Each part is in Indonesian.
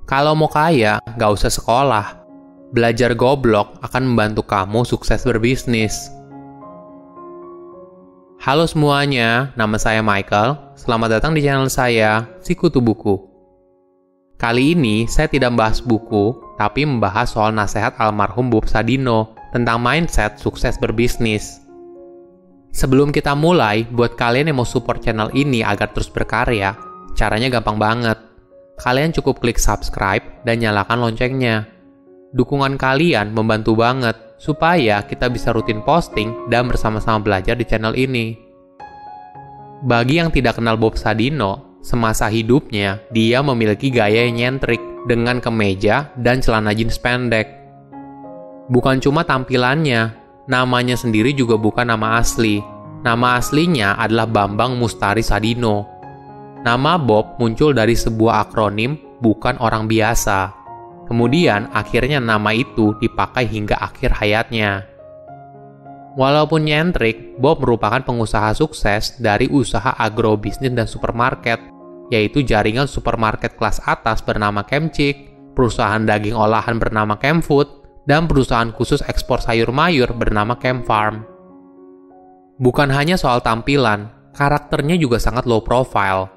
Kalau mau kaya, nggak usah sekolah. Belajar goblok akan membantu kamu sukses berbisnis. Halo semuanya, nama saya Michael. Selamat datang di channel saya, Sikutu Buku. Kali ini saya tidak membahas buku, tapi membahas soal nasihat almarhum Bob Sadino tentang mindset sukses berbisnis. Sebelum kita mulai, buat kalian yang mau support channel ini agar terus berkarya, caranya gampang banget. Kalian cukup klik subscribe dan nyalakan loncengnya. Dukungan kalian membantu banget supaya kita bisa rutin posting dan bersama-sama belajar di channel ini. Bagi yang tidak kenal Bob Sadino, semasa hidupnya dia memiliki gaya yang nyentrik dengan kemeja dan celana jeans pendek. Bukan cuma tampilannya, namanya sendiri juga bukan nama asli. Nama aslinya adalah Bambang Mustari Sadino. Nama Bob muncul dari sebuah akronim bukan orang biasa. Kemudian akhirnya nama itu dipakai hingga akhir hayatnya. Walaupun nyentrik, Bob merupakan pengusaha sukses dari usaha agrobisnis dan supermarket, yaitu jaringan supermarket kelas atas bernama Kemcik, perusahaan daging olahan bernama Kemfood, dan perusahaan khusus ekspor sayur mayur bernama Kemfarm. Bukan hanya soal tampilan, karakternya juga sangat low profile.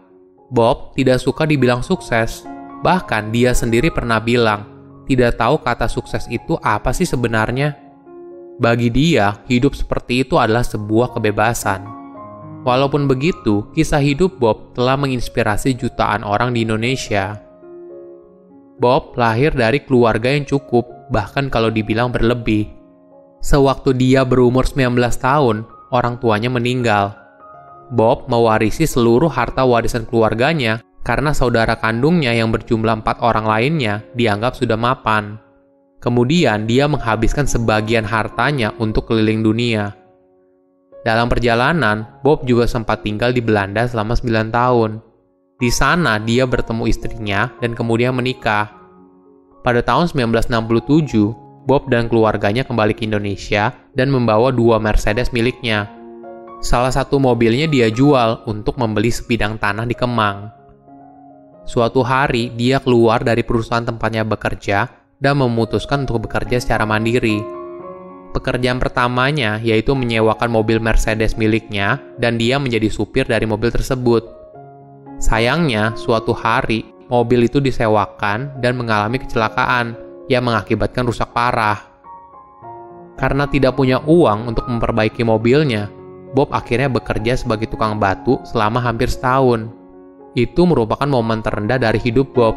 Bob tidak suka dibilang sukses, bahkan dia sendiri pernah bilang, tidak tahu kata sukses itu apa sih sebenarnya. Bagi dia, hidup seperti itu adalah sebuah kebebasan. Walaupun begitu, kisah hidup Bob telah menginspirasi jutaan orang di Indonesia. Bob lahir dari keluarga yang cukup, bahkan kalau dibilang berlebih. Sewaktu dia berumur 19 tahun, orang tuanya meninggal. Bob mewarisi seluruh harta warisan keluarganya karena saudara kandungnya yang berjumlah 4 orang lainnya dianggap sudah mapan. Kemudian dia menghabiskan sebagian hartanya untuk keliling dunia. Dalam perjalanan, Bob juga sempat tinggal di Belanda selama 9 tahun. Di sana dia bertemu istrinya dan kemudian menikah. Pada tahun 1967, Bob dan keluarganya kembali ke Indonesia dan membawa 2 Mercedes miliknya. Salah satu mobilnya dia jual untuk membeli sebidang tanah di Kemang. Suatu hari, dia keluar dari perusahaan tempatnya bekerja dan memutuskan untuk bekerja secara mandiri. Pekerjaan pertamanya yaitu menyewakan mobil Mercedes miliknya dan dia menjadi supir dari mobil tersebut. Sayangnya, suatu hari, mobil itu disewakan dan mengalami kecelakaan yang mengakibatkan rusak parah. Karena tidak punya uang untuk memperbaiki mobilnya, Bob akhirnya bekerja sebagai tukang batu selama hampir setahun. Itu merupakan momen terendah dari hidup Bob.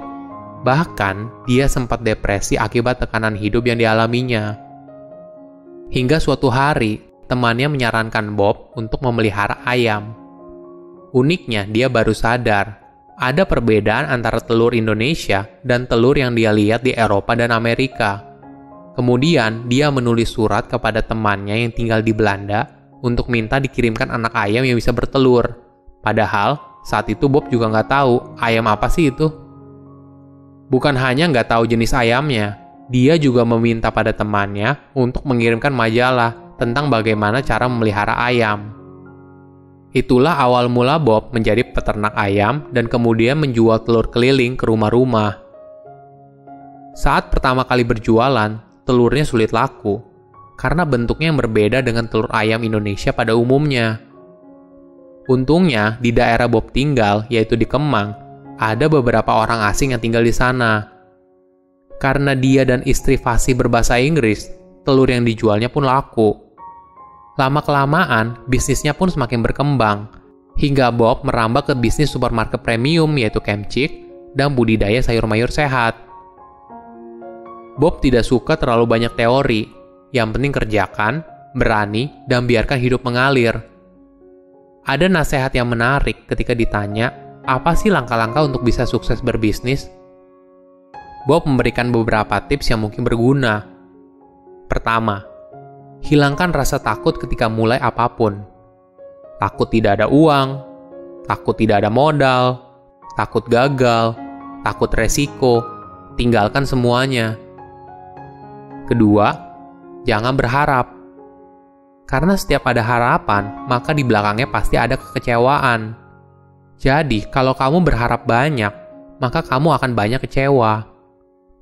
Bahkan, dia sempat depresi akibat tekanan hidup yang dialaminya. Hingga suatu hari, temannya menyarankan Bob untuk memelihara ayam. Uniknya, dia baru sadar, ada perbedaan antara telur Indonesia dan telur yang dia lihat di Eropa dan Amerika. Kemudian, dia menulis surat kepada temannya yang tinggal di Belanda untuk minta dikirimkan anak ayam yang bisa bertelur. Padahal, saat itu Bob juga nggak tahu ayam apa sih itu. Bukan hanya nggak tahu jenis ayamnya, dia juga meminta pada temannya untuk mengirimkan majalah tentang bagaimana cara memelihara ayam. Itulah awal mula Bob menjadi peternak ayam dan kemudian menjual telur keliling ke rumah-rumah. Saat pertama kali berjualan, telurnya sulit laku karena bentuknya yang berbeda dengan telur ayam Indonesia pada umumnya. Untungnya, di daerah Bob tinggal, yaitu di Kemang, ada beberapa orang asing yang tinggal di sana. Karena dia dan istri fasih berbahasa Inggris, telur yang dijualnya pun laku. Lama-kelamaan, bisnisnya pun semakin berkembang, hingga Bob merambah ke bisnis supermarket premium yaitu Kemcik dan budidaya sayur mayur sehat. Bob tidak suka terlalu banyak teori. Yang penting kerjakan, berani, dan biarkan hidup mengalir. Ada nasihat yang menarik ketika ditanya, apa sih langkah-langkah untuk bisa sukses berbisnis? Bob memberikan beberapa tips yang mungkin berguna. Pertama, hilangkan rasa takut ketika mulai apapun. Takut tidak ada uang, takut tidak ada modal, takut gagal, takut resiko, tinggalkan semuanya. Kedua, jangan berharap. Karena setiap ada harapan, maka di belakangnya pasti ada kekecewaan. Jadi, kalau kamu berharap banyak, maka kamu akan banyak kecewa.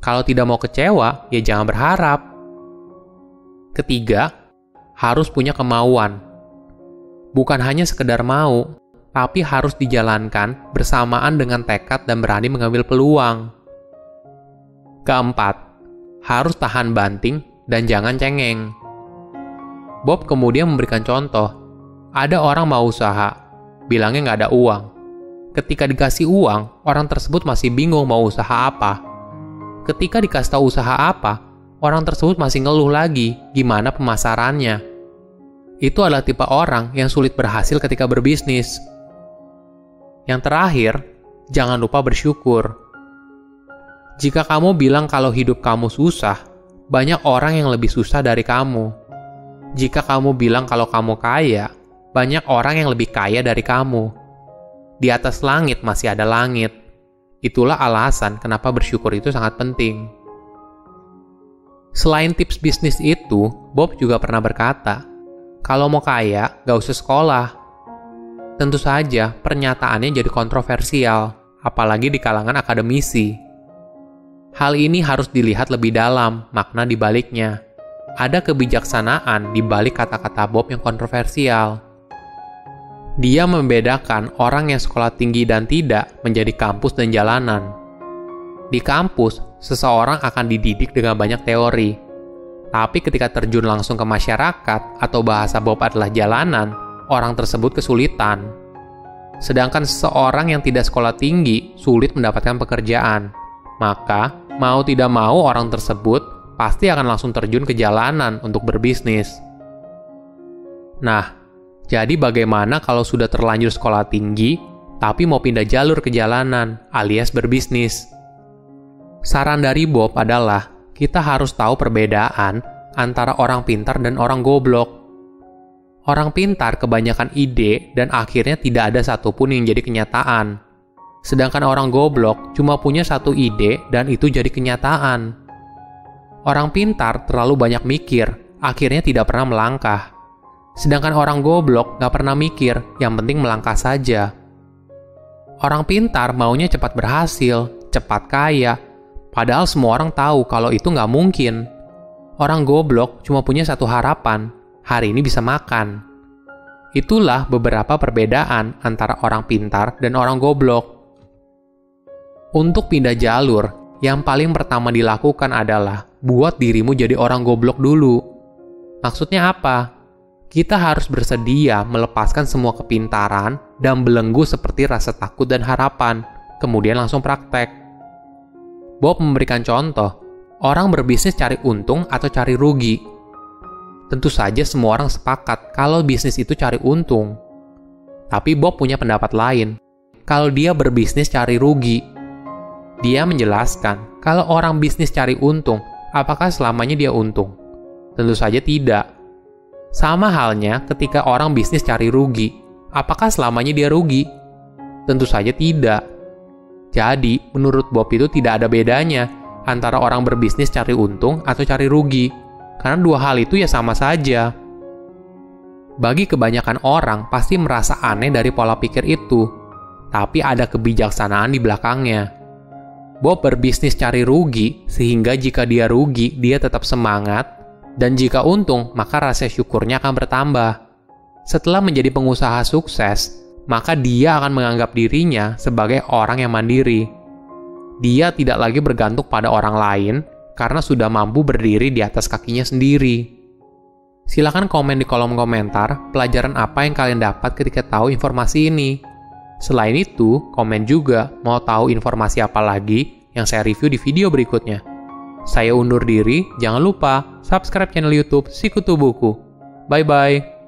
Kalau tidak mau kecewa, ya jangan berharap. Ketiga, harus punya kemauan. Bukan hanya sekedar mau, tapi harus dijalankan bersamaan dengan tekad dan berani mengambil peluang. Keempat, harus tahan banting dan jangan cengeng. Bob kemudian memberikan contoh. Ada orang mau usaha, bilangnya nggak ada uang. Ketika dikasih uang, orang tersebut masih bingung mau usaha apa. Ketika dikasih tahu usaha apa, orang tersebut masih ngeluh lagi gimana pemasarannya. Itu adalah tipe orang yang sulit berhasil ketika berbisnis. Yang terakhir, jangan lupa bersyukur. Jika kamu bilang kalau hidup kamu susah, banyak orang yang lebih susah dari kamu. Jika kamu bilang kalau kamu kaya, banyak orang yang lebih kaya dari kamu. Di atas langit masih ada langit. Itulah alasan kenapa bersyukur itu sangat penting. Selain tips bisnis itu, Bob juga pernah berkata, kalau mau kaya, gak usah sekolah. Tentu saja, pernyataannya jadi kontroversial, apalagi di kalangan akademisi. Hal ini harus dilihat lebih dalam, makna di baliknya. Ada kebijaksanaan di balik kata-kata Bob yang kontroversial. Dia membedakan orang yang sekolah tinggi dan tidak menjadi kampus dan jalanan. Di kampus, seseorang akan dididik dengan banyak teori. Tapi ketika terjun langsung ke masyarakat atau bahasa Bob adalah jalanan, orang tersebut kesulitan. Sedangkan seseorang yang tidak sekolah tinggi sulit mendapatkan pekerjaan. Maka, mau tidak mau orang tersebut pasti akan langsung terjun ke jalanan untuk berbisnis. Nah, jadi bagaimana kalau sudah terlanjur sekolah tinggi, tapi mau pindah jalur ke jalanan, alias berbisnis? Saran dari Bob adalah, kita harus tahu perbedaan antara orang pintar dan orang goblok. Orang pintar kebanyakan ide dan akhirnya tidak ada satupun yang jadi kenyataan. Sedangkan orang goblok cuma punya satu ide dan itu jadi kenyataan. Orang pintar terlalu banyak mikir, akhirnya tidak pernah melangkah. Sedangkan orang goblok gak pernah mikir, yang penting melangkah saja. Orang pintar maunya cepat berhasil, cepat kaya, padahal semua orang tahu kalau itu gak mungkin. Orang goblok cuma punya satu harapan, hari ini bisa makan. Itulah beberapa perbedaan antara orang pintar dan orang goblok. Untuk pindah jalur, yang paling pertama dilakukan adalah buat dirimu jadi orang goblok dulu. Maksudnya apa? Kita harus bersedia melepaskan semua kepintaran dan belenggu seperti rasa takut dan harapan, kemudian langsung praktek. Bob memberikan contoh, orang berbisnis cari untung atau cari rugi. Tentu saja semua orang sepakat kalau bisnis itu cari untung. Tapi Bob punya pendapat lain, kalau dia berbisnis cari rugi. Dia menjelaskan, kalau orang bisnis cari untung, apakah selamanya dia untung? Tentu saja tidak. Sama halnya ketika orang bisnis cari rugi, apakah selamanya dia rugi? Tentu saja tidak. Jadi, menurut Bob itu tidak ada bedanya antara orang berbisnis cari untung atau cari rugi, karena dua hal itu ya sama saja. Bagi kebanyakan orang pasti merasa aneh dari pola pikir itu, tapi ada kebijaksanaan di belakangnya. Bob berbisnis cari rugi, sehingga jika dia rugi, dia tetap semangat, dan jika untung, maka rasa syukurnya akan bertambah. Setelah menjadi pengusaha sukses, maka dia akan menganggap dirinya sebagai orang yang mandiri. Dia tidak lagi bergantung pada orang lain, karena sudah mampu berdiri di atas kakinya sendiri. Silakan komen di kolom komentar pelajaran apa yang kalian dapat ketika tahu informasi ini. Selain itu, komen juga mau tahu informasi apa lagi yang saya review di video berikutnya. Saya undur diri, jangan lupa subscribe channel YouTube Sikutu Buku. Bye-bye.